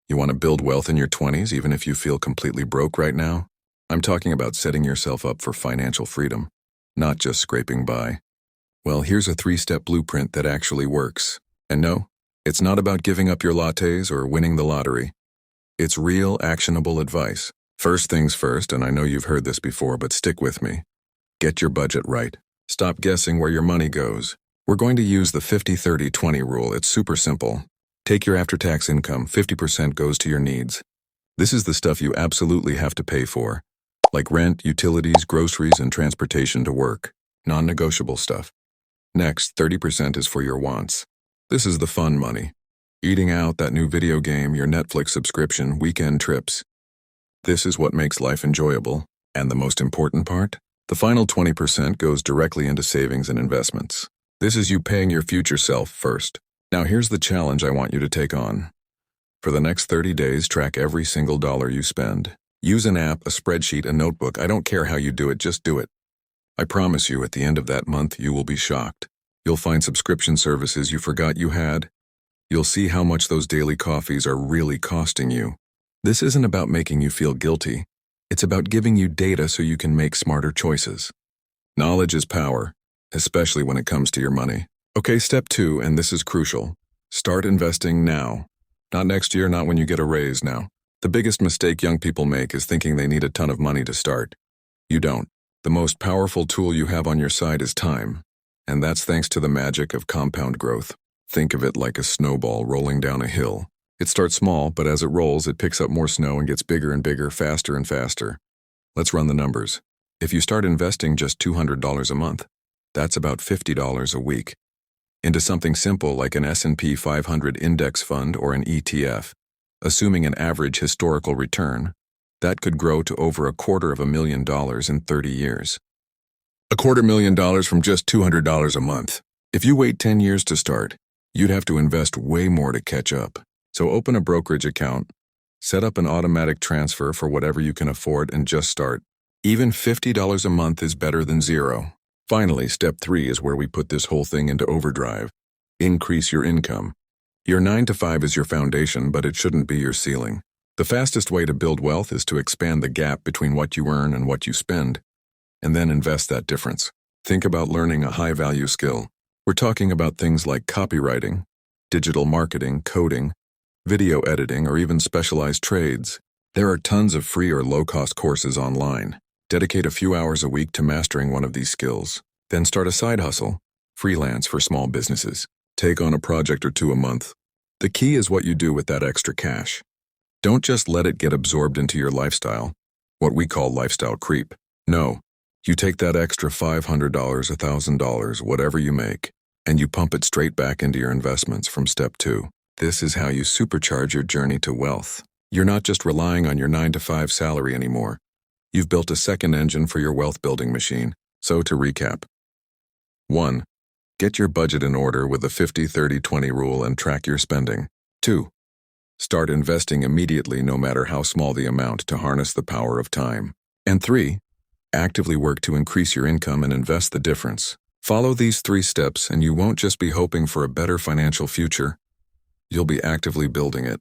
You want to build wealth in your 20s even if you feel completely broke right now? I'm talking about setting yourself up for financial freedom, not just scraping by. Well, here's a 3-step blueprint that actually works. And no, it's not about giving up your lattes or winning the lottery. It's real, actionable advice. First things first, and I know you've heard this before, but stick with me. Get your budget right. Stop guessing where your money goes. We're going to use the 50-30-20 rule. It's super simple. Take your after-tax income, 50% goes to your needs. This is the stuff you absolutely have to pay for, like rent, utilities, groceries, and transportation to work. Non-negotiable stuff. Next, 30% is for your wants. This is the fun money. Eating out, that new video game, your Netflix subscription, weekend trips. This is what makes life enjoyable. And the most important part? The final 20% goes directly into savings and investments. This is you paying your future self first. Now here's the challenge I want you to take on. For the next 30 days, track every single dollar you spend. Use an app, a spreadsheet, a notebook. I don't care how you do it, just do it. I promise you, at the end of that month, you will be shocked. You'll find subscription services you forgot you had. You'll see how much those daily coffees are really costing you. This isn't about making you feel guilty. It's about giving you data so you can make smarter choices. Knowledge is power, especially when it comes to your money. Okay, step 2, and this is crucial. Start investing now. Not next year, not when you get a raise now. The biggest mistake young people make is thinking they need a ton of money to start. You don't. The most powerful tool you have on your side is time. And that's thanks to the magic of compound growth. Think of it like a snowball rolling down a hill. It starts small, but as it rolls, it picks up more snow and gets bigger and bigger, faster and faster. Let's run the numbers. If you start investing just $200 a month, that's about $50 a week. Into something simple like an S&P 500 index fund or an ETF, assuming an average historical return, that could grow to over $250,000 in 30 years. $250,000 from just $200 a month. If you wait 10 years to start, you'd have to invest way more to catch up. So open a brokerage account, set up an automatic transfer for whatever you can afford, and just start. Even $50 a month is better than zero. Finally, step 3 is where we put this whole thing into overdrive. Increase your income. Your 9-to-5 is your foundation, but it shouldn't be your ceiling. The fastest way to build wealth is to expand the gap between what you earn and what you spend, and then invest that difference. Think about learning a high-value skill. We're talking about things like copywriting, digital marketing, coding, video editing, or even specialized trades. There are tons of free or low-cost courses online. Dedicate a few hours a week to mastering one of these skills. Then start a side hustle, freelance for small businesses. Take on a project or 2 a month. The key is what you do with that extra cash. Don't just let it get absorbed into your lifestyle, what we call lifestyle creep. No, you take that extra $500, $1,000, whatever you make, and you pump it straight back into your investments from step 2. This is how you supercharge your journey to wealth. You're not just relying on your 9-to-5 salary anymore. You've built a second engine for your wealth-building machine. So to recap. 1. Get your budget in order with the 50-30-20 rule and track your spending. 2. Start investing immediately no matter how small the amount to harness the power of time. And 3. Actively work to increase your income and invest the difference. Follow these 3 steps and you won't just be hoping for a better financial future. You'll be actively building it.